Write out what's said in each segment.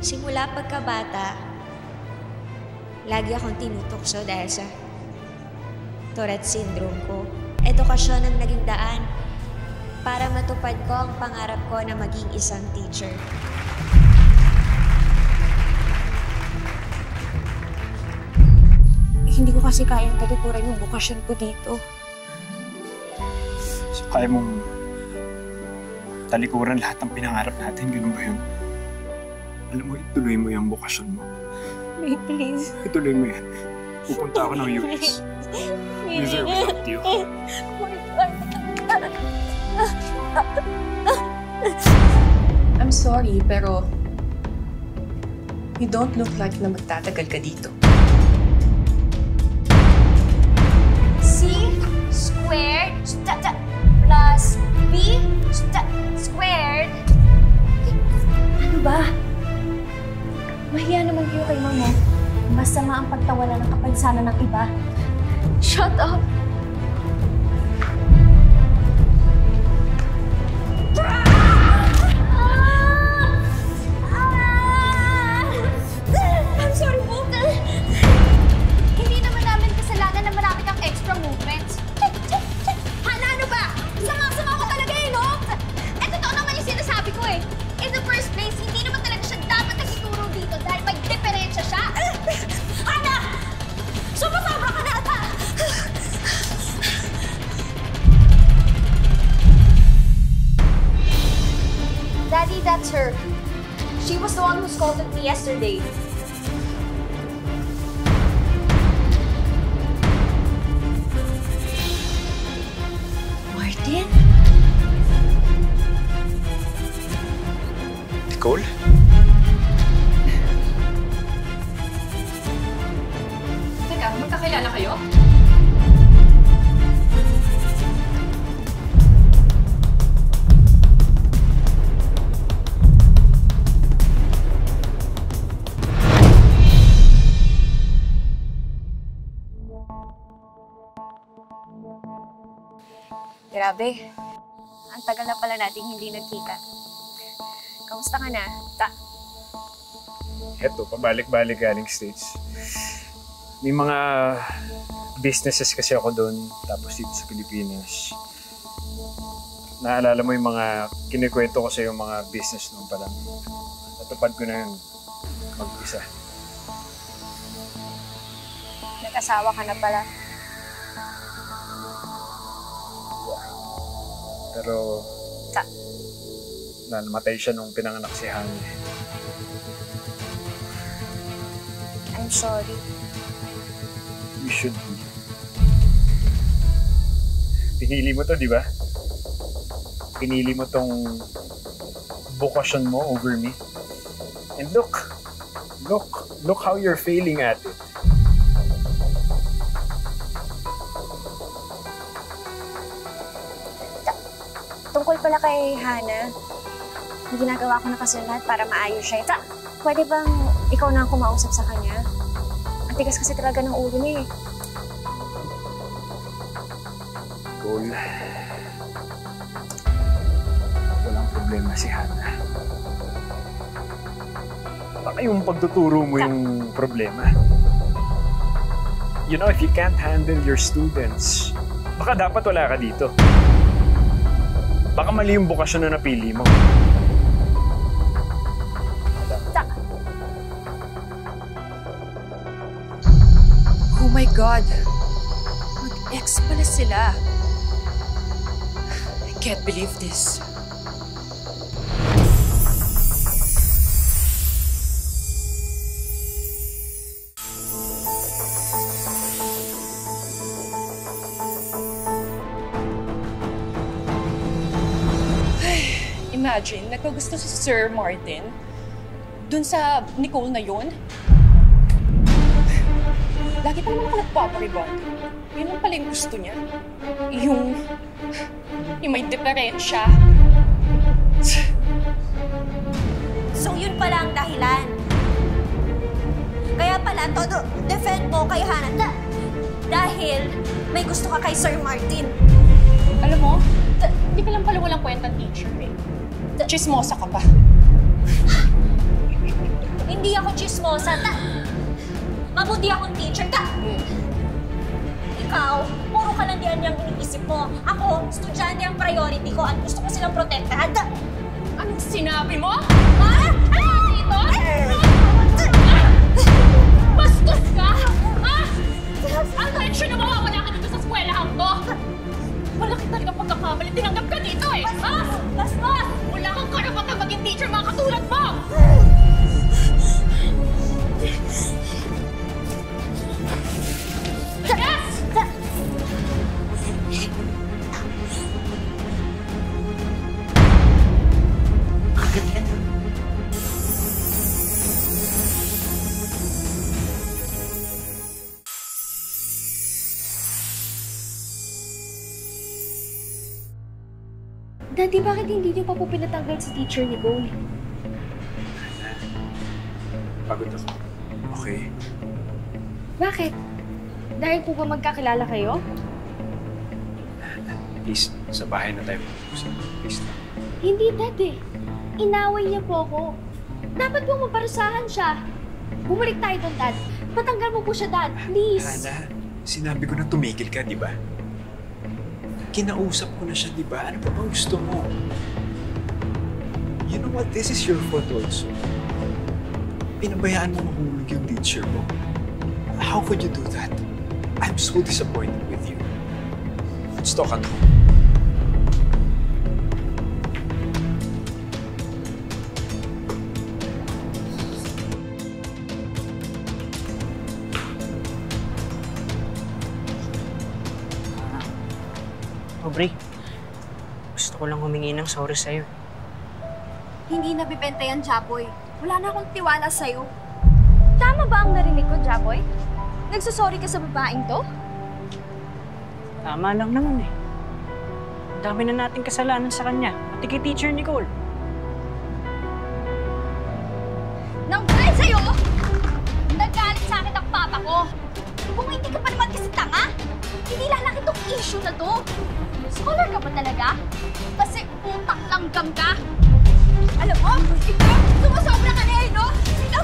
Simula pagkabata, lagi akong tinutokso dahil sa Tourette syndrome ko. Edukasyon ang naging daan para matupad ko ang pangarap ko na maging isang teacher. Hindi ko kasi kayang talikuran yung bukasyon ko dito. So, kaya mong talikuran lahat ng pinangarap natin, ganun ba yun? Alam mo, ituloy mo yung bukasyon mo. May please. Ituloy mo yan. Pupunta ako ng US. Deserve without you. I'm sorry, pero you don't look like na magtatagal ka dito. C squared plus B squared. Ano ba? Mahiya naman kayo kay Mama. Masama ang pagtawanan ng kapansanan ng iba. Shut up! I'm sorry po. Hindi naman namin kasalanan na marami kang extra movements. Hana, ano ba? Sama-sama ko talaga eh, no? Totoo naman yung sinasabi ko eh. In the first place, hindi naman talaga siya dapat nagtuturo dito dahil may diferensya siya. Hana! Sumasabra ka na ata! Daddy, that's her. She was the one who scolded me yesterday. Martin? Nicole? Teka, magkakilala kayo? Grabe. Ang tagal na pala nating hindi nagkita. Kamusta ka na? Eto, pabalik-balik galing States. May mga businesses kasi ako doon, tapos dito sa Pilipinas. Naalala mo yung mga kinikwento ko sa yung mga business noon pa lang. Natupad ko na yun mag-isa. Nag-asawa ka na pala. Pero namatay siya nung pinanganak si Hani. I'm sorry. You should be. Pinili mo to, di ba? Pinili mo tong bukasyon mo over me. And look how you're failing at it. Tungkol pala kay Hana, ginagawa ko na kasi lahat para maayos siya. Pwede bang ikaw na ang kumausap sa kanya? Ang tigas kasi talaga ng ulo niya eh. Goal. Walang problema si Hana. Baka yung pagtuturo mo yung problema. You know, if you can't handle your students, baka dapat wala ka dito. Baka mali yung bukasyon na napili mo. Oh my God! Mag-ex pala sila. I can't believe this. Imagine, nagkagusto si Sir Martin dun sa Nicole na yun. Lagi pa naman ako nagpaparibond. Yun ang pala yung gusto niya. Yung may diferensya. So yun pala ang dahilan. Kaya pala, todo defend mo kay Hana dahil may gusto ka kay Sir Martin. Alam mo, hindi ka lang pala walang kwentang teacher eh. Chismosa ka pa. Hindi ako chismosa. Mabuti akong teacher ka. Ikaw, puro kalandian niyang iniisip mo. Ako, estudyante ang priority ko at gusto ko silang protektahan. Anong sinabi mo? Ha? Ano dito? Bastos ka? Ha? Ang tensyon na mawawala ka dito sa eskwelahan ko. Malaki talaga pagkakamali. Tinanggap ka dito eh. Ha? Bastos! Wala kang karapatang maging teacher mga katulad mo! Yes! Daddy, bakit hindi niyo pa po pinatanggal si Teacher Nicole? Pagod ako. Okay? Bakit? Dahil po ba magkakilala kayo? Please, sa bahay na tayo mag-usap. Please lang. Hindi, Daddy. Inaway niya po ako. Dapat po maparusahan siya. Bumalik tayo doon, Dad. Patanggal mo po siya, Dad. Please. Hana, sinabi ko na tumigil ka, di ba? Kinausap ko na siya, di ba? Ano pa bang gusto mo? You know what? This is your fault also. Pinabayaan mo mahulog yung teacher mo. How could you do that? I'm so disappointed with you. Let's talk at home. Aubrey, gusto ko lang humingi ng sorry sa'yo. Hindi nabibenta yan, Jaboy. Wala na akong tiwala sa'yo. Tama ba ang narinig ko, Jaboy? Nagsasorry ka sa babaeng to? Tama lang naman eh. Ang dami na nating kasalanan sa kanya, pati kay Teacher Nicole. Nang dahil sa'yo, nagalit sa akin ang papa ko. Kung hindi ka pa naman kasi tanga, hindi lalaki tong issue na to. Scholar ka ba talaga? Kasi utak langgam ka. Alam mo, ikaw, sumusobra ka na eh, no? Ikaw,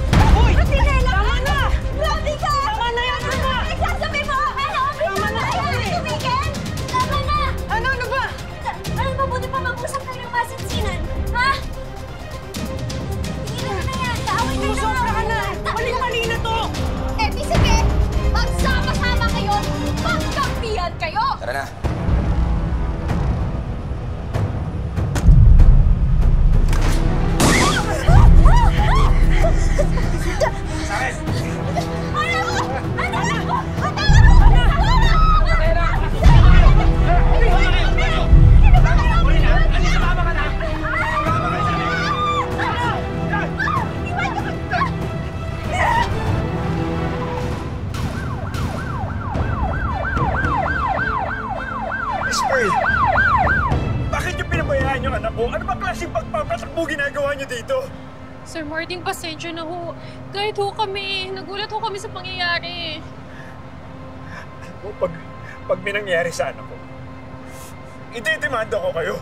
Rosinela! Tama na! Grabe ka! Tama na yan! Ano ba? Nagsasabi mo! Ano? Tama na! Tumigil! Tama na! Ano ba? Ano, mabuti pa mag-usap tayo ng masinsinan, ha? Tingnan mo na yan! Kaaway ka na! Sumusobra ka na! Maling-mali na to! Eh, di sige, magsama-sama kayo, magkampihan kayo! Tara na. Miss Pearl, bakit niyo pinabayaan yung anak ko? Ano ba klaseng pagpapatakbo ginagawa niyo dito? Sir Martin, pasensya na ho. Kahit ho kami, nagulat ho kami sa pangyayari. O, pag may nangyari sa anak ko, idedemanda ko kayo.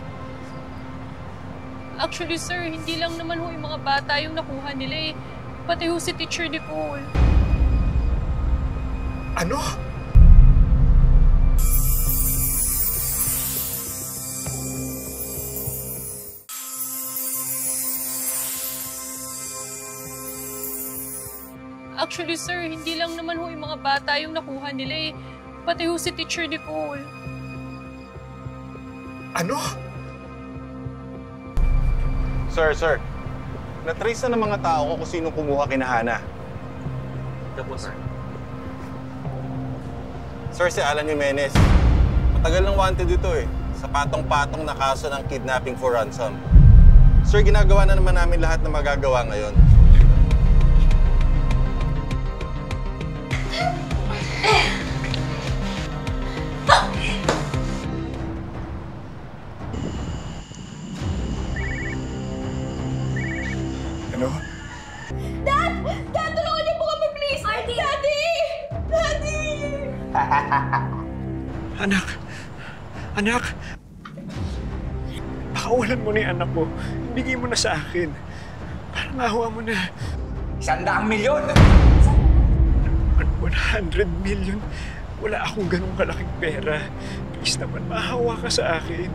Actually, sir, hindi lang naman ho yung mga bata yung nakuha nila eh. Pati ho si Teacher Nicole. Ano? Actually, sir, hindi lang naman ho yung mga bata yung nakuha nila eh. Pati ho si Teacher Nicole. Ano? Sir. Na-trace na ng mga tao kung sino kumuha kina Hana. Ito po, sir. Sir, si Alan Jimenez. Matagal nang wanted ito eh. Sa patong-patong na kaso ng kidnapping for ransom. Sir, ginagawa na naman namin lahat na magagawa ngayon. Ano? Dad! Dad, tulungan niyo po kami, please! Daddy! Daddy! Anak! Pakawalan mo na yung anak ko. Bigay mo na sa akin. Parang awa mo na. 100 milyon! 100 million? Wala akong ganung kalaking pera. Please naman, maawa ka sa akin.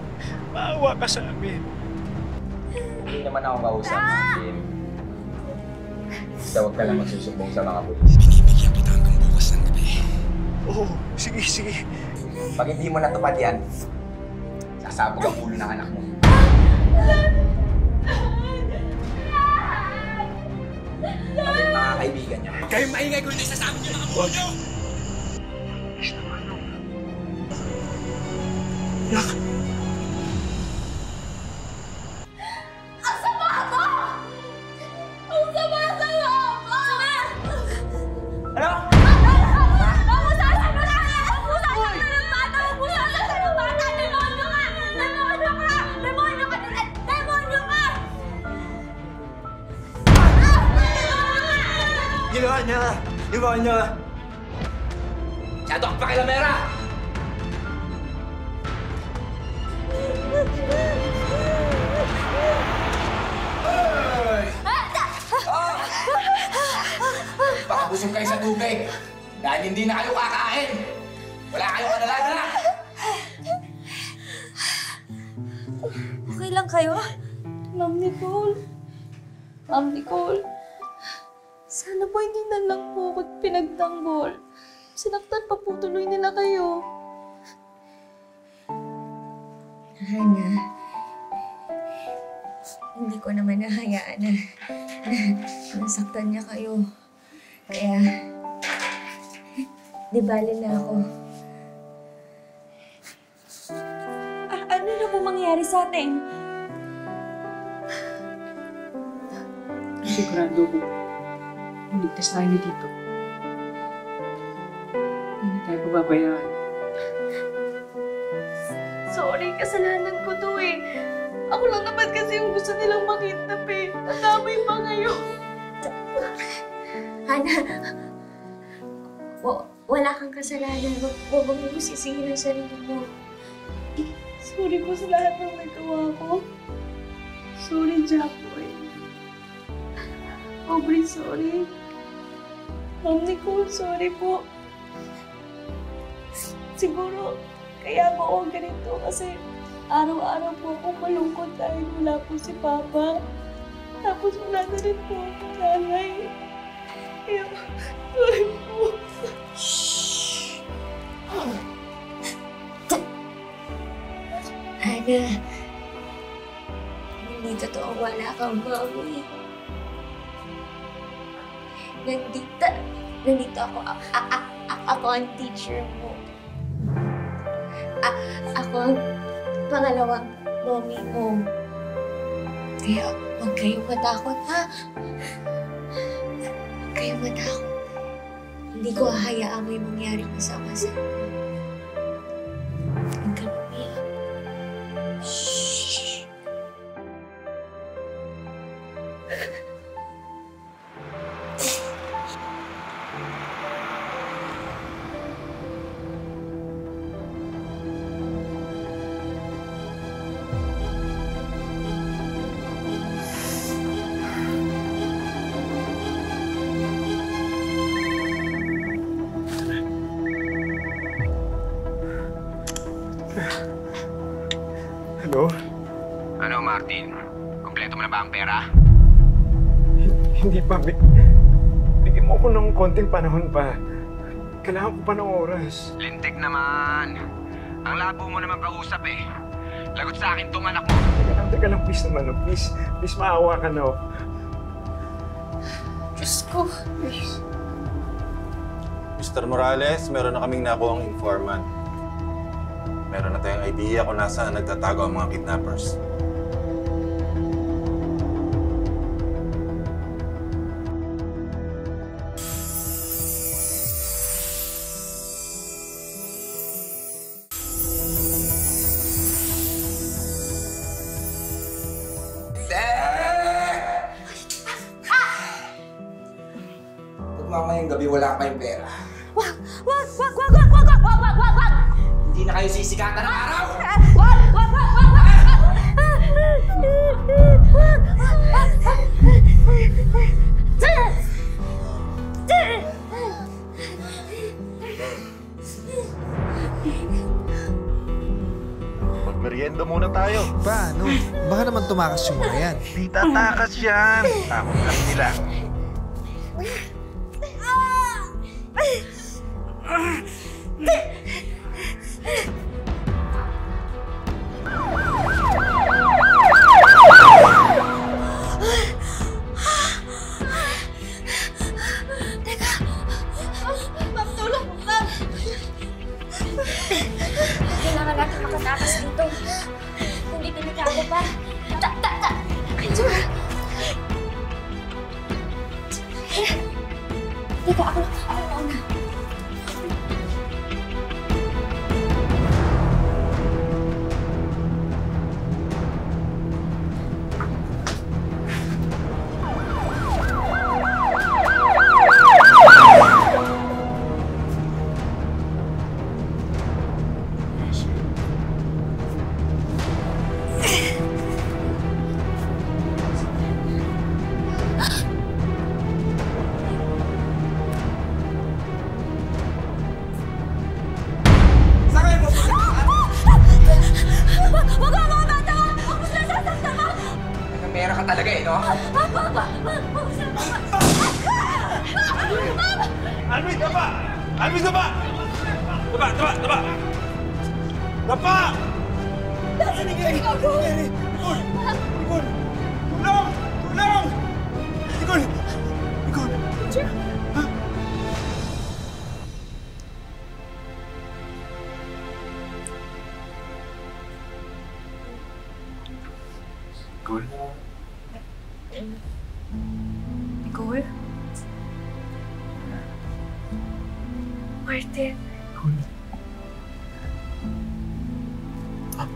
Maawa ka sa amin. Hindi naman ako kausap, Martin. Basta huwag ka lang magsusumbong sa mga pulis. Binibigyan kita hanggang bukas ng gabi. Oo, sige, sige. Pag hindi mo natupad yan, sasabog ang ulo ng anak mo. Pati ng mga kaibigan niya. Huwag kayong maingay kung hindi sasabi niyo mga buho niyo! Please naman, no. Yak. Ang sama mo! Ang sama-sama mo! Ano? Ginawa niya! Masyado kang pakilamera! Baka busog kayo sa tubig dahil hindi na kayo kakain! Wala kayong kadalaga! Okay lang kayo? Ma'am Nicole. Ma'am Nicole. Sana po hindi na lang po ako pinagtanggol. Sinaktan pa po tuloy nila kayo. Hana, hindi ko naman nahayaan na nasaktan niya kayo. Kaya, di bali na ako. Ano na po mangyayari sa atin? Sigurado ko, ligtas tayo dito. Hindi tayo pababayaan. Sorry, kasalanan ko to eh. Ako lang naman kasi yung gusto nilang makidnap eh. Nadamay pa ngayon. Hana, wala kang kasalanan. Huwag mo sisihin ang sarili mo. Sorry po sa lahat ng nagawa ko. Sorry, Japoy. Aubrey, sorry. Ma'am Nicole, sorry po. Siguro, kaya po ako ganito kasi araw-araw po akong malungkot dahil wala po si Papa. Tapos wala na rin po ako nanay. Kaya, sorry po. Hana, hindi totoo wala kang mami. Nandito ako. Ako ang teacher mo. Ako ang pangalawang mommy mo. Kaya huwag kayong matakot, ha? Huwag kayong matakot. Hindi ko hahayaang may mangyari masama sa inyo. Huwag ka umiyak. Shhh! Hello? Ano, Martin? Kompleto mo na ba ang pera? Hindi pa. Bigyan mo ko ng konting panahon pa. Kailangan ko pa ng oras. Lintik naman. Ang labo mo naman kausap eh. Lagot sa akin tong anak mo. Teka lang, please naman. Oh. Please, maawa ka na. Oh. Diyos ko. Please. Mr. Morales, meron na kaming nakuhang informant. Meron na tayong idea kung nasaan nagtatago ang mga kidnappers. Pag mamayang gabi wala kayong pera, Wag! hindi na kayo sisikatan ng araw! Wag! naman tumakas yung mga yan. Di tatakas yan. Takot lang nila. Kailangan natin makatakas dito. Hindi delikado pa. Angela! Teka, ako na. Meron ka talaga eh, no? Alvin, dapa! Alvin, dapa! Dapa! Dapa! Nicole! Tulong! Nicole! Nicole? Nicole? Martin?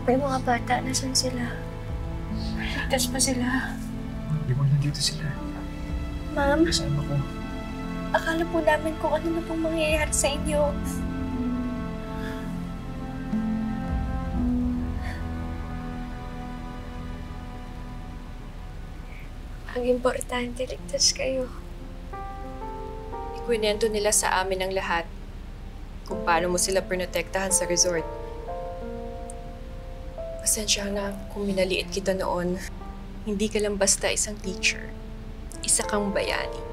May mga bata, nasan sila? Ligtas pa sila. Nicole, nandito sila. Ma'am, Kasama ko. akala po namin kung ano na pong mangyayari sa inyo. Ang importante, ligtas kayo. Ikwinento nila sa amin ang lahat kung paano mo sila protektahan sa resort. Pasensya na kung minaliit kita noon. Hindi ka lang basta isang teacher. Isa kang bayani.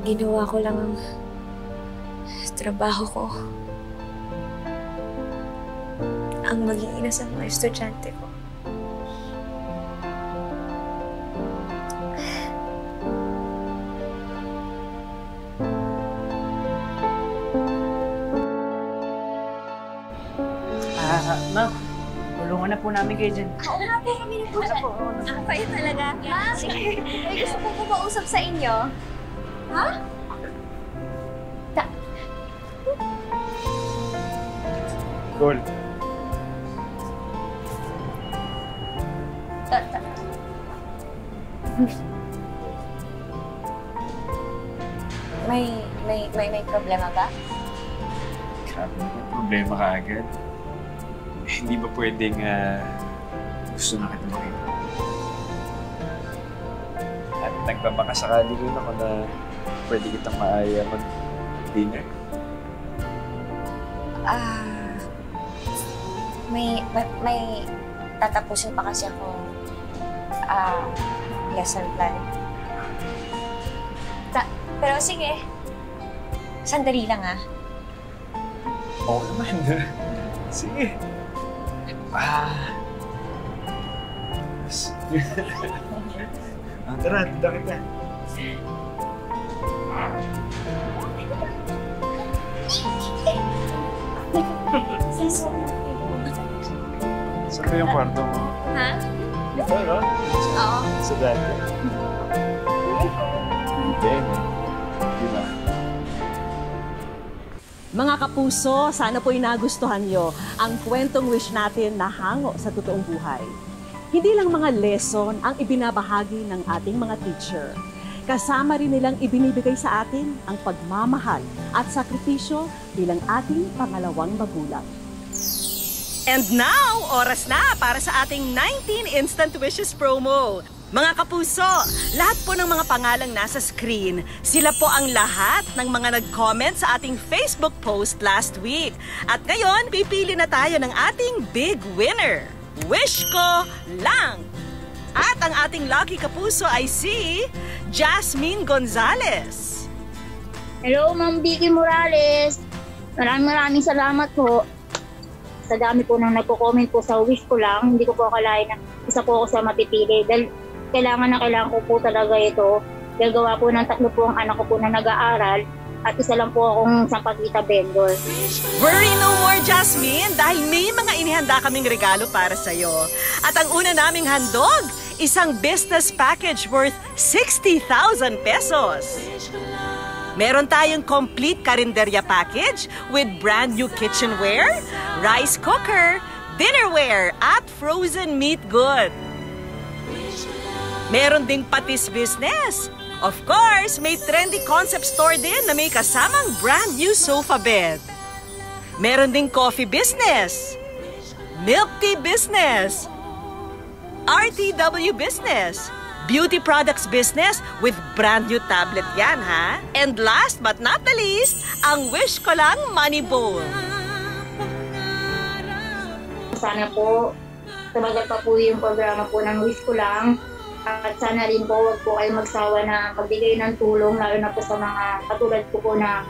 Ginawa ko lang ang trabaho ko. Ang maging ina sa mga estudyante ko. Ma'am, tulungan na po namin kayo dyan. Oo nga po kami ng puso. Kayo talaga. Ma'am, may gusto po kumausap sa inyo. Ha? Nicole. May problema ba? Grabe naman, problema ka agad. Hindi ba pwedeng gusto na kita makita? At nagpapakasakali rin ako na pwede kitang maaya mag-dinner. May tatapusin pa kasi akong lesson plan. Pero sige, sandali lang Oo naman. Sige. Tara, tita kita. Saan ba yung kwarto mo? Ha? Ito, no? Oo. Sa dati. Hindi. Di ba? Mga kapuso, sana po'y nagustuhan nyo ang kwentong wish natin na hango sa totoong buhay. Hindi lang mga lesson ang ibinabahagi ng ating mga teacher. Kasama rin nilang ibinibigay sa atin ang pagmamahal at sakripisyo bilang ating pangalawang magulang. And now, oras na para sa ating 19 Instant Wishes promo. Mga kapuso, lahat po ng mga pangalang nasa screen, sila po ang lahat ng mga nag-comment sa ating Facebook post last week. At ngayon, pipili na tayo ng ating big winner. Wish ko lang! At ang ating lucky kapuso ay si Jasmine Gonzalez. Hello, Ma'am Vicky Morales. Maraming salamat po. Sa dami po nang nagko-comment po sa wish ko lang, hindi ko po akalain na isa po ako sa mapipili. Dahil kailangan ko po talaga ito. Gagawa po ng 3 po ang anak ko po na nag-aaral at isa lang po akong sampagita vendor. Worry no more, Jasmine, dahil may mga inihanda kaming regalo para sa'yo. At ang una naming handog, isang business package worth 60,000 pesos. Meron tayong complete karinderya package with brand new kitchenware, rice cooker, dinnerware, at frozen meat good. Meron ding patis business. Of course, may trendy concept store din na may kasamang brand new sofa bed. Meron ding coffee business, milk tea business, RTW business, beauty products business with brand new tablet yan, ha? And last but not the least, ang Wish Ko Lang Money Bowl. Sana po, tumagal pa po yung programa po ng Wish Ko Lang. At sana rin po, huwag po kayo magsawa na magbigay ng tulong, lalo na po sa mga katulad ko po na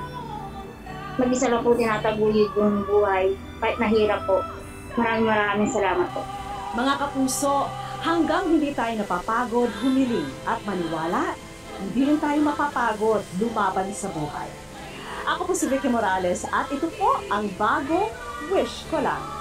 mag-isa lang po tinataguyod yung buhay. Kahit nahirap po. Maraming salamat po. Mga kapuso, hanggang hindi tayo napapagod, humiling at maniwala, hindi rin tayo mapapagod, lumaban sa buhay. Ako po si Vicky Morales at ito po ang bagong Wish Ko Lang.